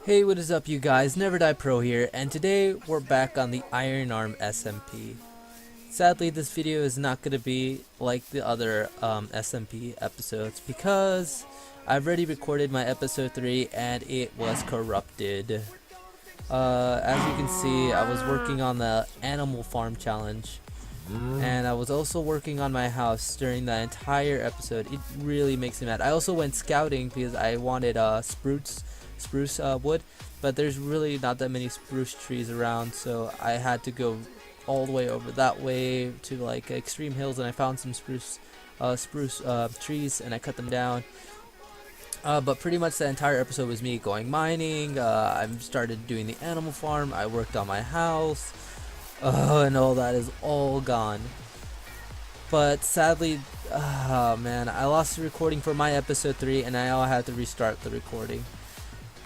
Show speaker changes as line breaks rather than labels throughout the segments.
Hey, what is up you guys, Never Die Pro here, and today we're back on the Iron Arm SMP. Sadly, this video is not going to be like the other SMP episodes because I've already recorded my episode 3 and it was corrupted. As you can see, I was working on the Animal Farm Challenge, and I was also working on my house during the entire episode. It really makes me mad. I also went scouting because I wanted spruce wood, but there's really not that many spruce trees around, so I had to go all the way over that way to like extreme hills, and I found some spruce trees, and I cut them down. But pretty much the entire episode was me going mining. I started doing the animal farm. I worked on my house. And all that is all gone. But sadly, man, I lost the recording for my episode 3, and I had to restart the recording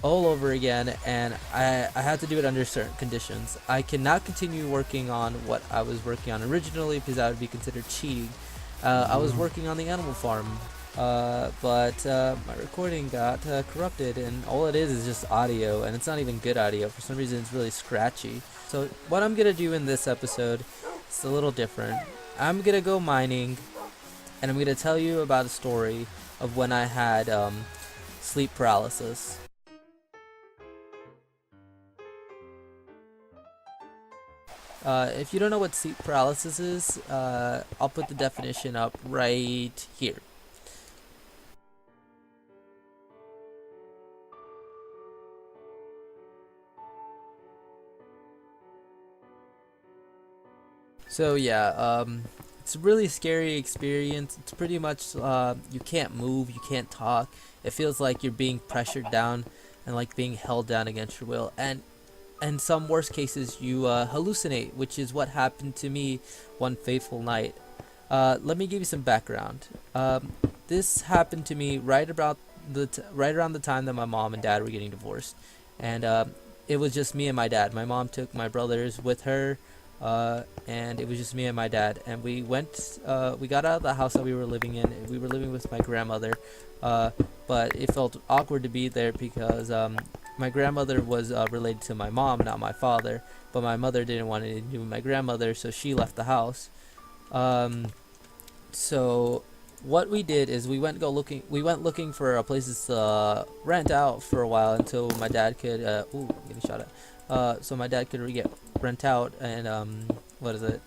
all over again, and I had to do it under certain conditions. I cannot continue working on what I was working on originally because that would be considered cheating. I was working on the animal farm, but my recording got corrupted, and all it is just audio, and it's not even good audio. For some reason it's really scratchy. So what I'm gonna do in this episode is a little different. I'm gonna go mining, and I'm gonna tell you about a story of when I had sleep paralysis. If you don't know what sleep paralysis is, I'll put the definition up right here. So yeah, it's a really scary experience. It's pretty much you can't move, you can't talk. It feels like you're being pressured down and like being held down against your will. And in some worst cases, you hallucinate, which is what happened to me one fateful night. Let me give you some background. This happened to me right around the time that my mom and dad were getting divorced, and it was just me and my dad. My mom took my brothers with her, and it was just me and my dad. And we got out of the house that we were living in. We were living with my grandmother, but it felt awkward to be there because my grandmother was related to my mom, not my father. But my mother didn't want anything to do with my grandmother, so she left the house. So what we did is we went looking for places to rent out for a while until my dad could ooh, I'm getting shot at. So my dad could rent out, and what is it,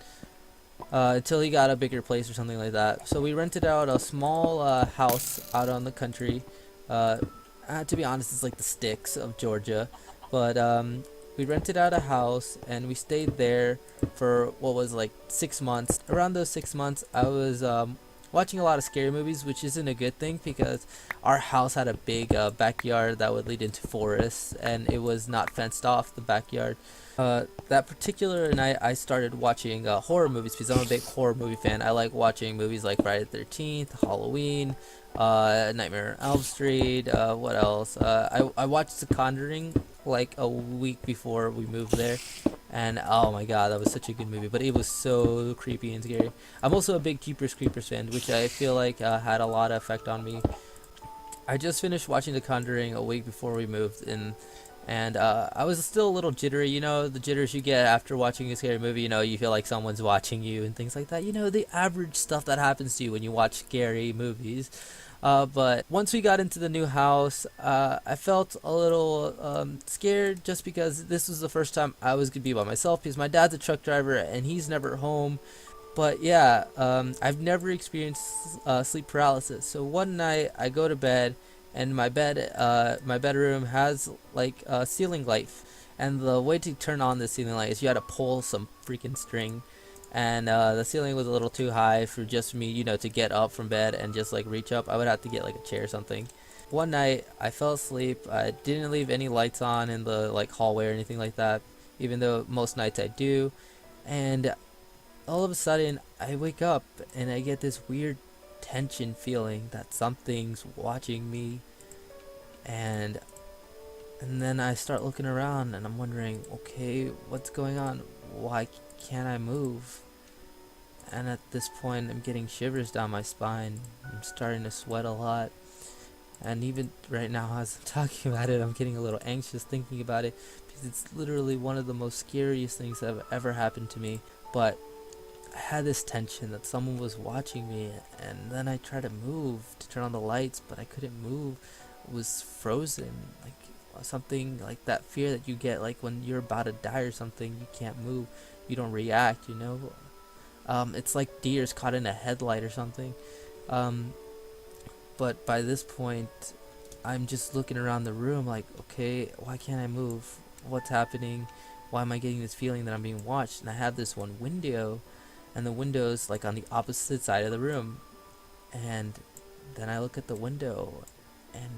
until he got a bigger place or something like that. So we rented out a small house out on the country. To be honest, it's like the sticks of Georgia, but we rented out a house and we stayed there for what was like 6 months. Around those 6 months, I was watching a lot of scary movies, which isn't a good thing because our house had a big backyard that would lead into forests, and it was not fenced off, the backyard. That particular night, I started watching horror movies because I'm a big horror movie fan. I like watching movies like Friday the 13th, Halloween, Nightmare on Elm Street. What else? I watched The Conjuring like a week before we moved there, and oh my god, that was such a good movie. But it was so creepy and scary. I'm also a big Keepers Creepers fan, which I feel like had a lot of effect on me. I just finished watching The Conjuring a week before we moved in, and I was still a little jittery. You know, the jitters you get after watching a scary movie. You know, you feel like someone's watching you and things like that. You know, the average stuff that happens to you when you watch scary movies. But once we got into the new house, I felt a little scared just because this was the first time I was going to be by myself because my dad's a truck driver and he's never home. But yeah, I've never experienced sleep paralysis. So one night I go to bed, and my bedroom has like a ceiling light, and the way to turn on the ceiling light is you had to pull some freaking string, and the ceiling was a little too high for just me, you know, to get up from bed and just like reach up. I would have to get like a chair or something. One night I fell asleep. I didn't leave any lights on in the like hallway or anything like that, even though most nights I do. And all of a sudden I wake up and I get this weird tension feeling that something's watching me, and then I start looking around and I'm wondering, okay, what's going on? Why can't I move? And at this point I'm getting shivers down my spine. I'm starting to sweat a lot, And even right now, as I'm talking about it, I'm getting a little anxious thinking about it because it's literally one of the most scariest things that have ever happened to me. But I had this tension that someone was watching me, and then I tried to move to turn on the lights, but I couldn't move. It was frozen, like something like that fear that you get, like when you're about to die or something. You can't move, you don't react. It's like deers caught in a headlight or something. Um, but by this point, I'm just looking around the room like, okay, why can't I move? What's happening? Why am I getting this feeling that I'm being watched? And I have this one window, and the window's like on the opposite side of the room. And then I look at the window, and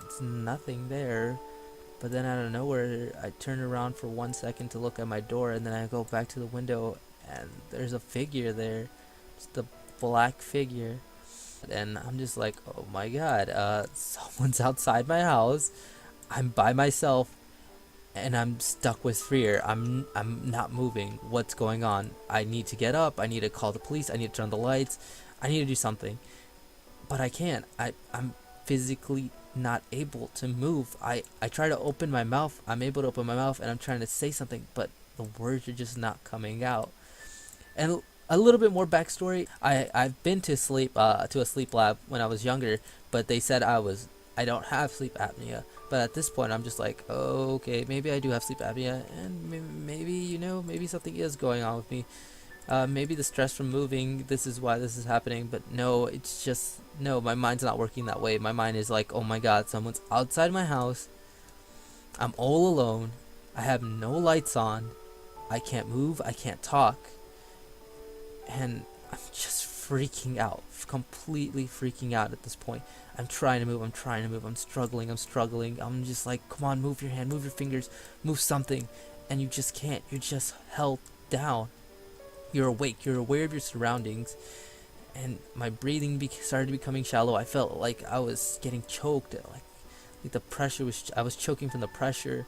it's nothing there. But then out of nowhere, I turn around for 1 second to look at my door, and then I go back to the window, and there's a figure there. Just a black figure. And I'm just like, oh my god, someone's outside my house. I'm by myself, and I'm stuck with fear. I'm not moving. What's going on? I need to get up. I need to call the police. I need to turn the lights. I need to do something. But I can't. I'm physically not able to move. I try to open my mouth. I'm able to open my mouth, and I'm trying to say something, but the words are just not coming out. And a little bit more backstory. I've been to a sleep lab when I was younger, but they said I don't have sleep apnea. But at this point, I'm just like, oh, okay, maybe I do have sleep apnea, and maybe something is going on with me. Maybe the stress from moving, this is why this is happening. But no, it's just, no, my mind's not working that way. My mind is like, oh my god, someone's outside my house. I'm all alone. I have no lights on. I can't move. I can't talk. And I'm just freaking out, completely freaking out at this point. I'm trying to move. I'm struggling. I'm just like, come on, move your hand, move your fingers, move something. And you just can't. You're just held down. You're awake. You're aware of your surroundings. And my breathing started becoming shallow. I felt like I was getting choked. Like the pressure I was choking from the pressure.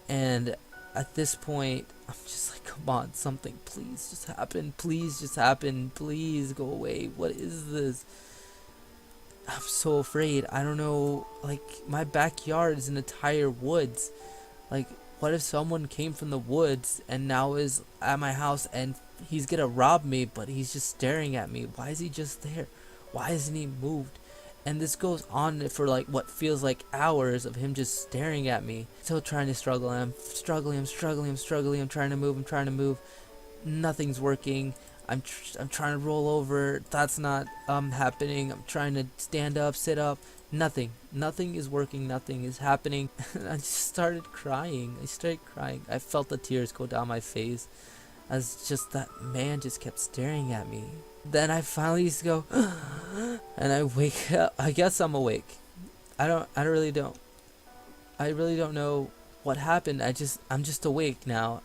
And at this point, I'm just like, come on, something, please just happen. Please just happen. Please go away. What is this? I'm so afraid. I don't know. Like, my backyard is an entire woods. Like, what if someone came from the woods and now is at my house and he's gonna rob me, but he's just staring at me? Why is he just there? Why hasn't he moved? And this goes on for like what feels like hours of him just staring at me. Still trying to struggle. And I'm struggling. I'm trying to move. Nothing's working. I'm trying to roll over. That's not happening. I'm trying to stand up, sit up. Nothing is working. Nothing is happening. I just started crying. I felt the tears go down my face as just that man just kept staring at me. Then I finally just go and I wake up. I guess I'm awake. I really don't know what happened. I'm just awake now.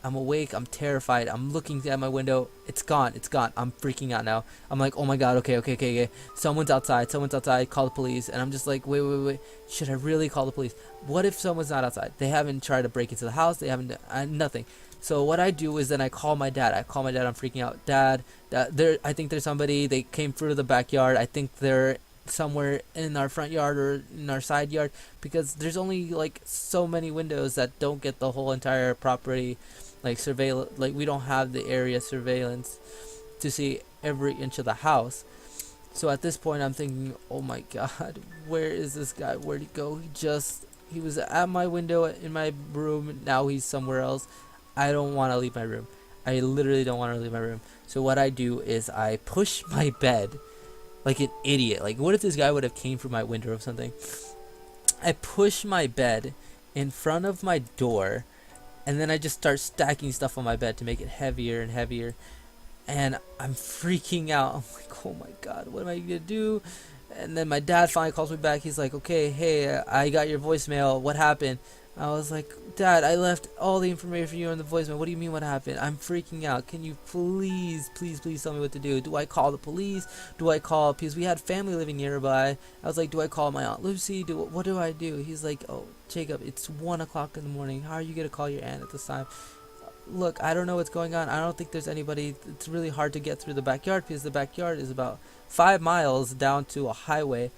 I'm awake. I'm terrified. I'm looking at my window. It's gone. I'm freaking out now. I'm like, oh my god. Okay. Someone's outside. Call the police. And I'm just like, wait. Should I really call the police? What if someone's not outside? They haven't tried to break into the house. They haven't nothing. So what I do is then I call my dad. I'm freaking out. Dad, I think there's somebody. They came through the backyard. I think they're somewhere in our front yard or in our side yard, because there's only like so many windows that don't get the whole entire property like surveil. Like, we don't have the area surveillance to see every inch of the house. So at this point I'm thinking, oh my god, where is this guy? Where'd he go? He was at my window in my room. Now he's somewhere else. I don't want to leave my room. I literally don't want to leave my room. So what I do is I push my bed like an idiot. Like, what if this guy would have came through my window or something? I push my bed in front of my door, and then I just start stacking stuff on my bed to make it heavier and heavier. And I'm freaking out. I'm like, oh my god, what am I gonna do? And then my dad finally calls me back. He's like, okay, hey, I got your voicemail. What happened? I was like, Dad, I left all the information for you on the voicemail. What do you mean what happened? I'm freaking out. Can you please tell me what to do? Do I call the police? Because we had family living nearby. I was like, do I call my Aunt Lucy? What do I do? He's like, oh, Jacob, it's 1 o'clock in the morning. How are you going to call your aunt at this time? Look, I don't know what's going on. I don't think there's anybody. It's really hard to get through the backyard because the backyard is about 5 miles down to a highway.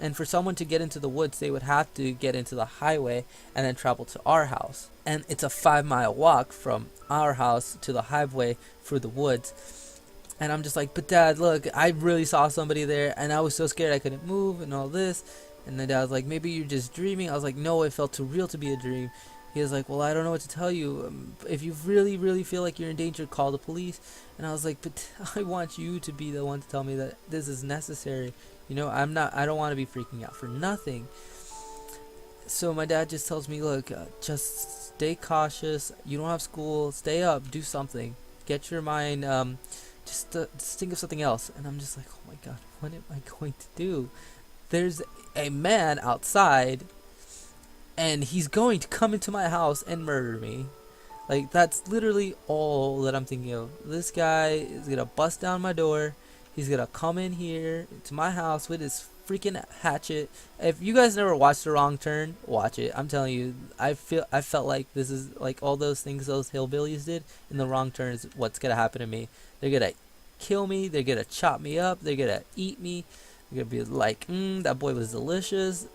And for someone to get into the woods, they would have to get into the highway and then travel to our house. And it's a 5 mile walk from our house to the highway through the woods. And I'm just like, but Dad, look, I really saw somebody there, and I was so scared I couldn't move and all this. And then Dad was like, maybe you're just dreaming. I was like, no, it felt too real to be a dream. He was like, well, I don't know what to tell you. If you really, really feel like you're in danger, call the police. And I was like, but I want you to be the one to tell me that this is necessary. You know, I don't want to be freaking out for nothing. So my dad just tells me, look, just stay cautious. You don't have school. Stay up. Do something. Get your mind, just think of something else. And I'm just like, oh my God, what am I going to do? There's a man outside, and he's going to come into my house and murder me. Like, that's literally all that I'm thinking of. This guy is gonna bust down my door. He's gonna come in here to my house with his freaking hatchet. If you guys never watched The Wrong Turn, watch it. I'm telling you, I felt like this is like all those things those hillbillies did in The Wrong Turn is what's gonna happen to me. They're gonna kill me. They're gonna chop me up. They're gonna eat me. They're gonna be like, that boy was delicious.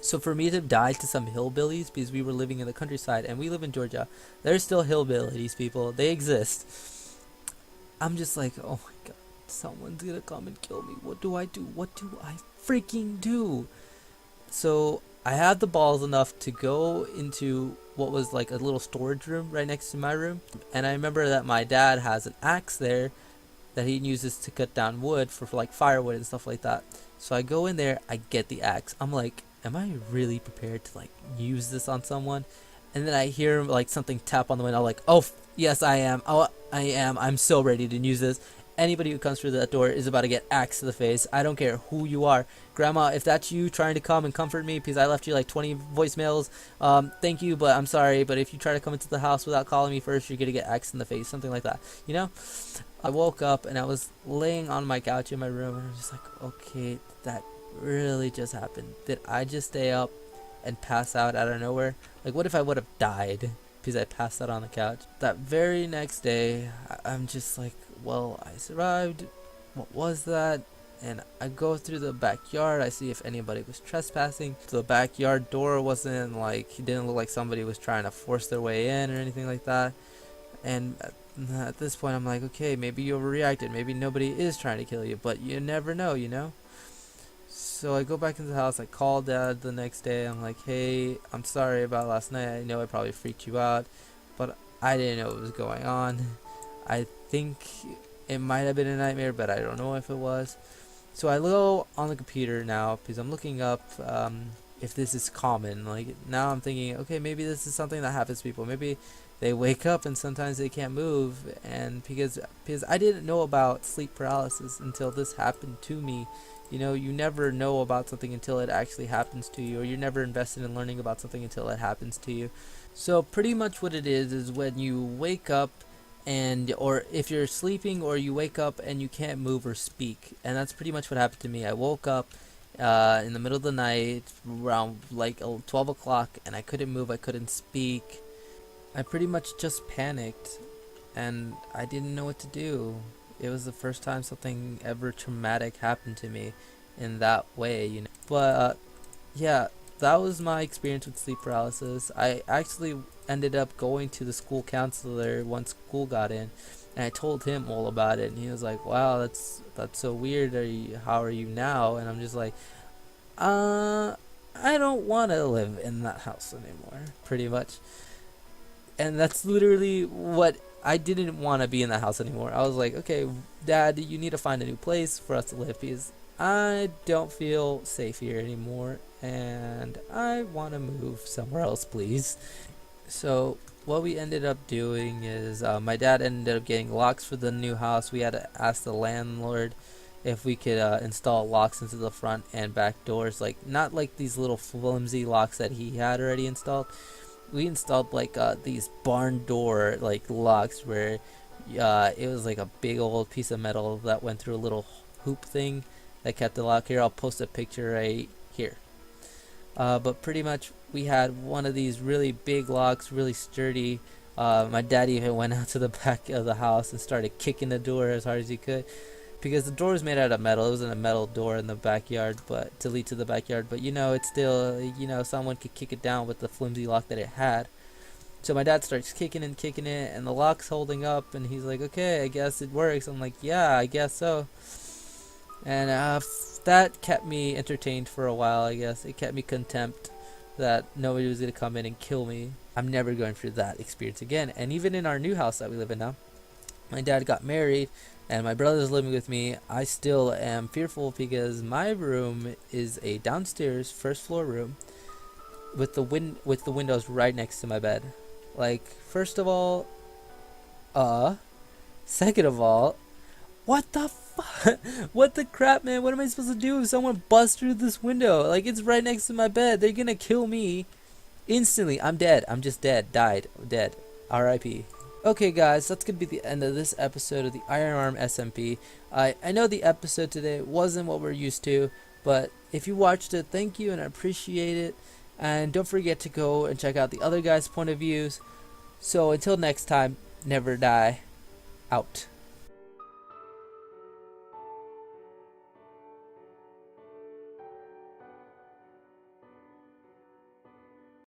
So for me to die to some hillbillies, because we were living in the countryside and we live in Georgia, there's still hillbillies, people. They exist. I'm just like, oh my God, someone's gonna come and kill me. What do I do? What do I freaking do? So I had the balls enough to go into what was like a little storage room right next to my room. And I remember that my dad has an axe there that he uses to cut down wood for like firewood and stuff like that. So I go in there, I get the axe. I'm like, am I really prepared to like use this on someone? And then I hear like something tap on the window. I'm like, oh yes, I am. Oh, I am. I'm so ready to use this. Anybody who comes through that door is about to get axed to the face. I don't care who you are. Grandma, if that's you trying to come and comfort me because I left you like 20 voicemails, thank you, but I'm sorry. But if you try to come into the house without calling me first, you're gonna get axed in the face. Something like that, you know? I woke up and I was laying on my couch in my room and I was just like, okay, that really just happened. Did I just stay up and pass out of nowhere? Like, what if I would have died because I passed out on the couch? That very next day, I'm just like, well, I survived. What was that? And I go through the backyard. I see if anybody was trespassing. The backyard door wasn't like, it didn't look like somebody was trying to force their way in or anything like that. And at this point, I'm like, okay, maybe you overreacted. Maybe nobody is trying to kill you, but you never know, you know? So I go back into the house. I call Dad the next day. I'm like, hey, I'm sorry about last night. I know I probably freaked you out, but I didn't know what was going on. I think it might have been a nightmare, but I don't know if it was. So I go on the computer now because I'm looking up if this is common. Like, now I'm thinking, okay, maybe this is something that happens to people. Maybe they wake up and sometimes they can't move, and because I didn't know about sleep paralysis until this happened to me. You know, you never know about something until it actually happens to you, or you're never invested in learning about something until it happens to you. So pretty much what it is when you wake up and, or if you're sleeping or you wake up and you can't move or speak. And that's pretty much what happened to me. I woke up in the middle of the night around like 12 o'clock and I couldn't move, I couldn't speak. I pretty much just panicked and I didn't know what to do. It was the first time something ever traumatic happened to me in that way, you know. But yeah, that was my experience with sleep paralysis. I actually ended up going to the school counselor once school got in, and I told him all about it, and he was like, "Wow, that's so weird. How are you now?" And I'm just like, I don't want to live in that house anymore, pretty much. And that's literally what I didn't want to be in that house anymore. I was like, okay, Dad, you need to find a new place for us to live because I don't feel safe here anymore and I want to move somewhere else, please. So what we ended up doing is my dad ended up getting locks for the new house. We had to ask the landlord if we could install locks into the front and back doors, like not like these little flimsy locks that he had already installed. We installed like these barn door like locks where it was like a big old piece of metal that went through a little hoop thing that kept the lock. Here, I'll post a picture right here. But pretty much we had one of these really big locks, really sturdy. My dad even went out to the back of the house and started kicking the door as hard as he could. because the door was made out of metal. It wasn't a metal door in the backyard, but to lead to the backyard. But you know, it's still, you know, someone could kick it down with the flimsy lock that it had. So my dad starts kicking and kicking it, and the lock's holding up, and he's like, okay, I guess it works. I'm like, yeah, I guess so. And that kept me entertained for a while, I guess. It kept me contempt that nobody was going to come in and kill me. I'm never going through that experience again. And even in our new house that we live in now, my dad got married, and my brother's living with me. I still am fearful because my room is a downstairs first floor room with the windows right next to my bed. Like, first of all, second of all, what the fuck? What the crap, man? What am I supposed to do if someone busts through this window? Like, it's right next to my bed. They're gonna kill me instantly. I'm dead. I'm just dead. Died. Dead. R.I.P. Okay, guys, that's gonna be the end of this episode of the Iron Arm SMP. I know the episode today wasn't what we're used to, but if you watched it, thank you, and I appreciate it. And don't forget to go and check out the other guys' point of views. So until next time, never die. Out.